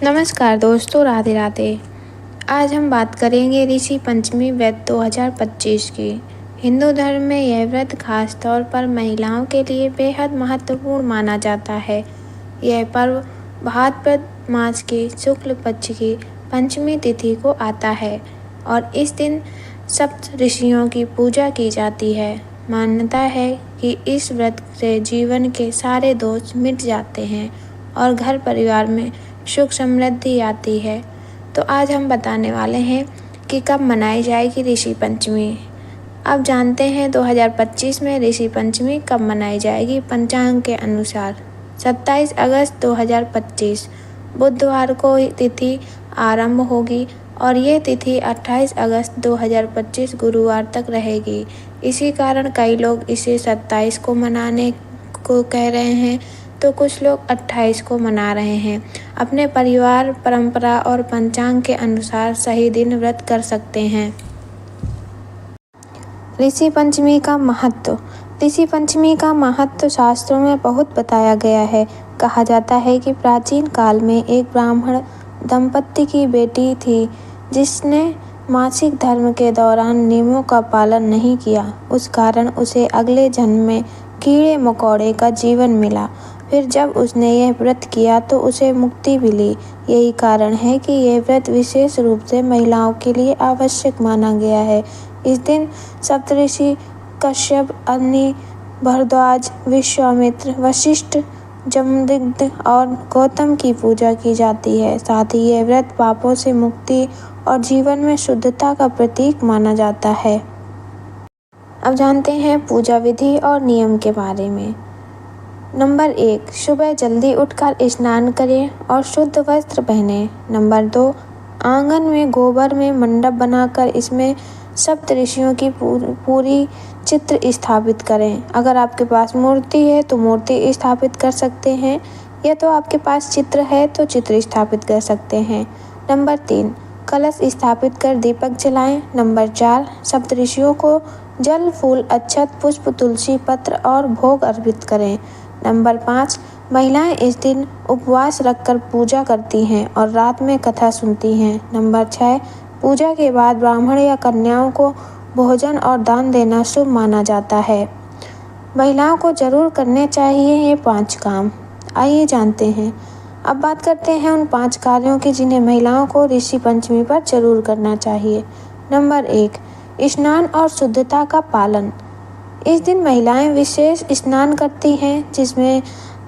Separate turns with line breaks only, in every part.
नमस्कार दोस्तों, राधे राधे। आज हम बात करेंगे ऋषि पंचमी व्रत 2025 की। हिंदू धर्म में यह व्रत खास तौर पर महिलाओं के लिए बेहद महत्वपूर्ण माना जाता है। यह पर्व भाद्रपद मास के शुक्ल पक्ष की पंचमी तिथि को आता है और इस दिन सप्त ऋषियों की पूजा की जाती है। मान्यता है कि इस व्रत से जीवन के सारे दोष मिट जाते हैं और घर परिवार में सुख समृद्धि आती है। तो आज हम बताने वाले हैं कि कब मनाई जाएगी ऋषि पंचमी। अब जानते हैं 2025 में ऋषि पंचमी कब मनाई जाएगी। पंचांग के अनुसार 27 अगस्त 2025 बुधवार को तिथि आरंभ होगी और ये तिथि 28 अगस्त 2025 गुरुवार तक रहेगी। इसी कारण कई लोग इसे 27 को मनाने को कह रहे हैं तो कुछ लोग 28 को मना रहे हैं। अपने परिवार, परंपरा और पंचांग के अनुसार सही दिन व्रत कर सकते हैं। ऋषि पंचमी का महत्व। ऋषि पंचमी का महत्व शास्त्रों में बहुत बताया गया है। कहा जाता है कि प्राचीन काल में एक ब्राह्मण दंपत्ति की बेटी थी जिसने मासिक धर्म के दौरान नियमों का पालन नहीं किया। उस कारण उसे अगले जन्म में कीड़े मकोड़े का जीवन मिला। फिर जब उसने यह व्रत किया तो उसे मुक्ति मिली। यही कारण है कि यह व्रत विशेष रूप से महिलाओं के लिए आवश्यक माना गया है। इस दिन सप्तऋषि कश्यप, अग्नि, भरद्वाज, विश्वामित्र, वशिष्ठ, जमदग्नि और गौतम की पूजा की जाती है। साथ ही यह व्रत पापों से मुक्ति और जीवन में शुद्धता का प्रतीक माना जाता है। अब जानते हैं पूजा विधि और नियम के बारे में। नंबर 1, सुबह जल्दी उठकर स्नान करें और शुद्ध वस्त्र पहनें। नंबर 2, आंगन में गोबर में मंडप बनाकर इसमें सप्त ऋषियों की पूरी चित्र स्थापित करें। अगर आपके पास मूर्ति है तो मूर्ति स्थापित कर सकते हैं, या तो आपके पास चित्र है तो चित्र स्थापित कर सकते हैं। नंबर 3, कलश स्थापित कर दीपक जलाएं। नंबर 4, सप्त ऋषियों को जल, फूल, अक्षत, पुष्प, तुलसी पत्र और भोग अर्पित करें। नंबर 5, महिलाएं इस दिन उपवास रखकर पूजा करती हैं और रात में कथा सुनती हैं। नंबर 6, पूजा के बाद ब्राह्मण या कन्याओं को भोजन और दान देना शुभ माना जाता है। महिलाओं को जरूर करने चाहिए ये 5 काम। आइए जानते हैं। अब बात करते हैं उन 5 कार्यों की जिन्हें महिलाओं को ऋषि पंचमी पर जरूर करना चाहिए। नंबर 1, स्नान और शुद्धता का पालन। इस दिन महिलाएं विशेष स्नान करती हैं जिसमें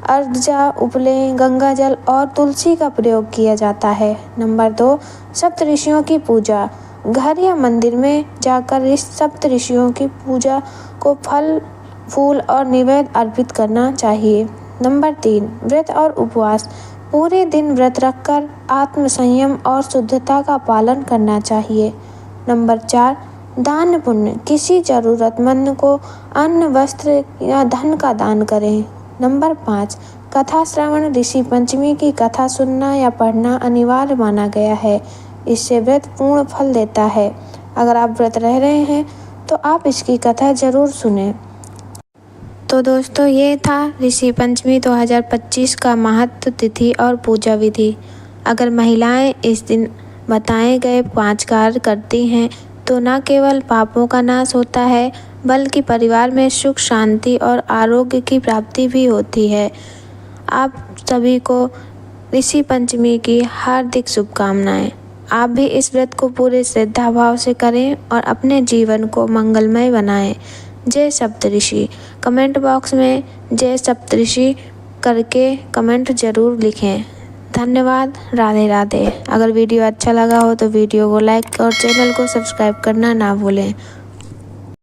अर्चा, उपले, गंगा जल और तुलसी का प्रयोग किया जाता है। नंबर 2, सप्त ऋषियों की पूजा। घर या मंदिर में जाकर सप्त ऋषियों की पूजा को फल, फूल और निवेद अर्पित करना चाहिए। नंबर 3, व्रत और उपवास। पूरे दिन व्रत रखकर आत्म संयम और शुद्धता का पालन करना चाहिए। नंबर 4, दान पुण्य। किसी जरूरतमंद को अन्न, वस्त्र या धन का दान करें। नंबर 5, कथा श्रवण। ऋषि पंचमी की कथा सुनना या पढ़ना अनिवार्य माना गया है। इससे व्रत पूर्ण फल देता है। अगर आप व्रत रह रहे हैं तो आप इसकी कथा जरूर सुनें। तो दोस्तों, ये था ऋषि पंचमी 2025 का महत्व, तिथि और पूजा विधि। अगर महिलाएं इस दिन बताए गए 5 कार्य करती हैं तो न केवल पापों का नाश होता है बल्कि परिवार में सुख, शांति और आरोग्य की प्राप्ति भी होती है। आप सभी को ऋषि पंचमी की हार्दिक शुभकामनाएं। आप भी इस व्रत को पूरे श्रद्धा भाव से करें और अपने जीवन को मंगलमय बनाएं। जय सप्तऋषि। कमेंट बॉक्स में जय सप्तऋषि करके कमेंट जरूर लिखें। धन्यवाद। राधे राधे। अगर वीडियो अच्छा लगा हो तो वीडियो को लाइक और चैनल को सब्सक्राइब करना ना भूलें।